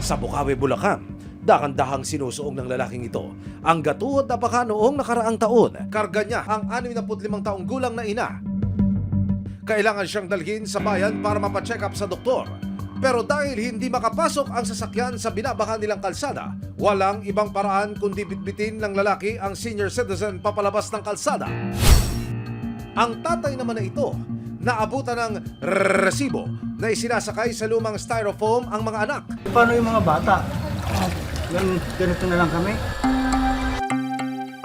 Sa Bukawi, Bulacan, dahan-dahang sinusuong ng lalaking ito ang gatuod na baka noong nakaraang taon. Karga niya ang 65 taong gulang na ina. Kailangan siyang dalhin sa bayan para mapacheck up sa doktor. Pero dahil hindi makapasok ang sasakyan sa binabaha nilang kalsada, walang ibang paraan kundi bitbitin ng lalaki ang senior citizen papalabas ng kalsada. Ang tatay naman na ito, naabutan ng resibo na isinasakay sa lumang styrofoam ang mga anak. Paano yung mga bata? Ganito na lang kami.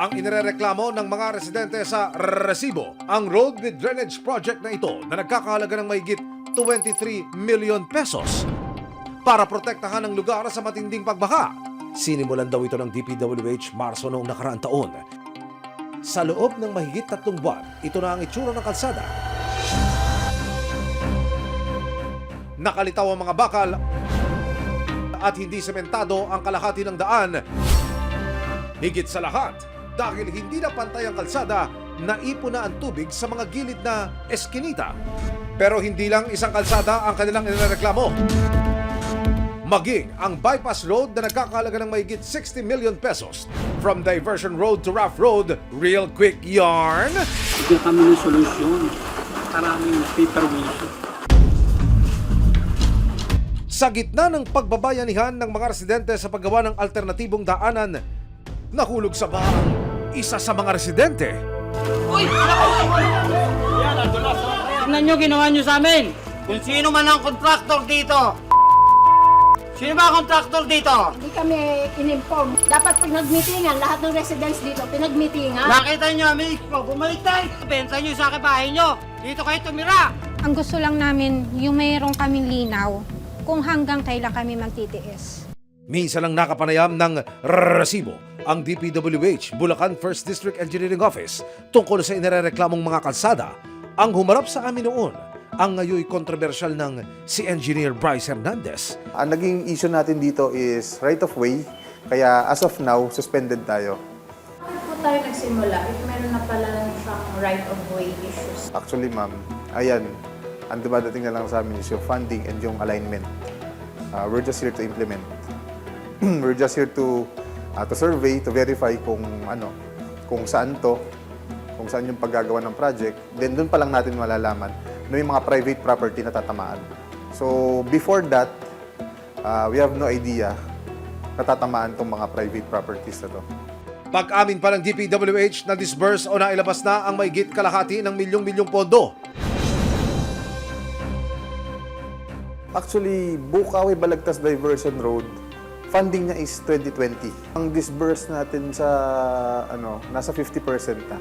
Ang inirereklamo ng mga residente sa resibo, ang road with drainage project na ito na nagkakahalaga ng mahigit 23 million pesos para protektahan ang lugar sa matinding pagbaha. Sinimulan daw ito ng DPWH Marso noong nakaraang taon. Sa loob ng mahigit 3 buwan, ito na ang itsura ng kalsada. Nakalitaw ang mga bakal at hindi sementado ang kalahati ng daan. Higit sa lahat, dahil hindi na pantay ang kalsada, naipon na ang tubig sa mga gilid na eskinita. Pero hindi lang isang kalsada ang kanilang inireklamo. Maging ang bypass road na nagkakahalaga ng mahigit 60 million pesos. From diversion road to rough road, real quick yarn. Bigyan kami ng solusyon. Maraming paperweight. Sa gitna ng pagbabayanihan ng mga residente sa paggawa ng alternatibong daanan, nahulog sa baha ang isa sa mga residente. Tignan nyo, ginawa nyo sa amin. Kung sino man ang kontraktor dito. Sino ba ang kontraktor dito? Hindi kami in-inform. Dapat pag nag-meetingan, lahat ng residents dito, pinag-meetingan. Nakita nyo, may bumalik tayo. Benta nyo sa akin bahay nyo. Dito kayo tumira. Ang gusto lang namin, yung mayroong kaming linaw kung hanggang kailan kami magtitiis. Minsan lang nakapanayam ng resibo ang DPWH Bulacan 1st District Engineering Office tungkol sa inirereklamong mga kalsada. Ang humarap sa amin noon ang ngayoy kontrobersyal ng si Engineer Bryce Hernandez. Ang naging issue natin dito is right of way, kaya as of now, suspended tayo. Bakit po tayo nagsimula if meron na pala siyang right of way issues? Actually, ma'am, ayan, ang dumadating na lang sa amin is yung funding and yung alignment. We're just here to implement. We're just here to survey, to verify kung saan yung paggagawa ng project. Then doon pa lang natin malalaman na yung mga private property na tatamaan. So before that, we have no idea na tatamaan itong mga private properties na to. Pag-amin pa ng DPWH na disburse o nailabas na ang mahigit kalahati ng milyong-milyong pondo. Actually, Bukawi Balagtas Diversion Road, funding niya is 2020. Ang disburse natin sa nasa 50% na.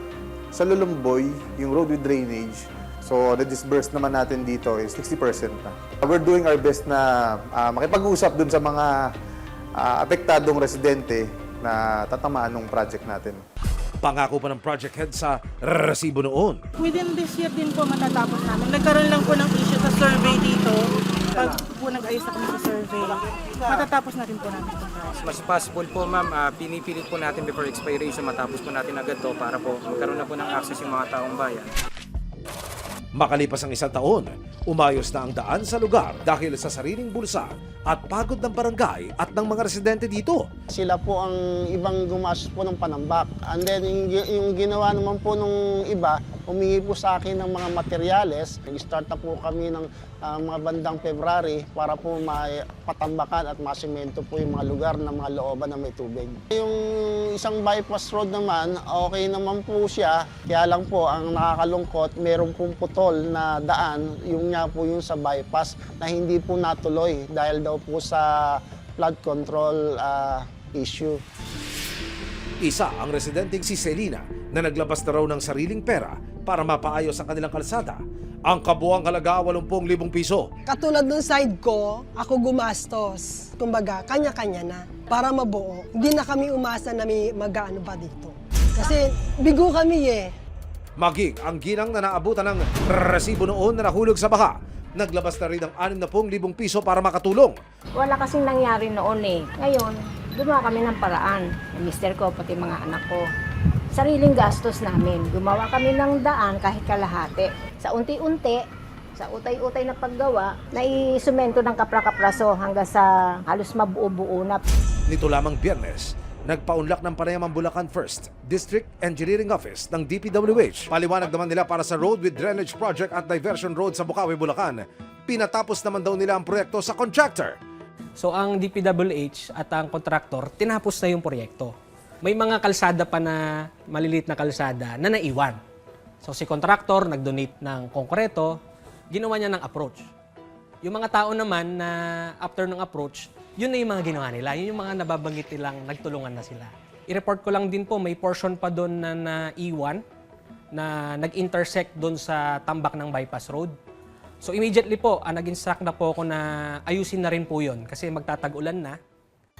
Sa Lulumboy, yung road with drainage, so na-disburse naman natin dito is 60% na. We're doing our best na makipag-usap dun sa mga apektadong residente na tatamaan ng project natin. Pangako pa ng project head sa resibo noon. Within this year din po matatapos namin. Nagkaroon lang po ng issue sa survey dito. Pag po nag-ayos na kami sa survey, matatapos natin po namin. Mas possible po ma'am, pinipilit po natin before expiration, matapos po natin agad to para po magkaroon na po ng access yung mga taong bayan. Makalipas ang 1 taon, umayos na ang daan sa lugar dahil sa sariling bulsa at pagod ng barangay at ng mga residente dito. Sila po ang ibang gumastos po ng panambak. And then yung ginawa naman po nung iba, humingi po sa akin ng mga materyales. Nag-start na po kami ng mga bandang February para po mapatambakan at masemento po yung mga lugar ng mga looban na may tubig. Yung isang bypass road naman, okay naman po siya. Kaya lang po, ang nakakalungkot, meron pong putol na daan, yung nga po yung sa bypass na hindi po natuloy dahil daw po sa flood control issue. Isa ang residenteng si Selina na naglabas na raw ng sariling pera para mapaayos ang kanilang kalsada. Ang kabuang halaga 80,000 piso. Katulad ng side ko, ako gumastos. Kumbaga, kanya-kanya na para mabuo. Hindi na kami umasa na may mag-ano pa dito. Kasi bigo kami Maging ang ginang na naabutan ng resibo noon na nahulog sa baha. Naglabas na rin ng 60,000 piso para makatulong. Wala kasing nangyari noon Ngayon, gumawa kami ng paraan. Yung mister ko, pati mga anak ko. Sariling gastos namin. Gumawa kami ng daan kahit kalahati. Sa unti-unti, Sa utay-utay na paggawa, naisumento ng kapra-kapraso hanggang sa halos mabuo-buo na. Nito lamang Biyernes, nagpaunlak ng Panayamang Bulacan First District Engineering Office ng DPWH. Paliwanag naman nila para sa Road with Drainage Project at Diversion Road sa Bukawi, Bulacan. Pinatapos naman daw nila ang proyekto sa contractor. So ang DPWH at ang kontraktor, tinapos na yung proyekto. May mga kalsada pa na maliliit na kalsada na naiwan. So si kontraktor nag-donate ng konkreto, ginawa niya ng approach. Yung mga tao naman na after ng approach, yun na yung mga ginawa nila. Yun yung mga nababanggit nilang nagtulungan na sila. I-report ko lang din po, may portion pa doon na naiwan na nag-intersect doon sa tambak ng bypass road. So immediately po, nag-instruct na po ako na ayusin na rin po yun kasi magtatag-ulan na.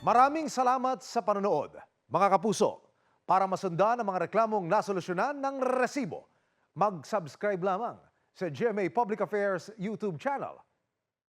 Maraming salamat sa panonood. Mga kapuso, para masundan ang mga reklamong nasolusyonan ng resibo, mag-subscribe lamang sa GMA Public Affairs YouTube channel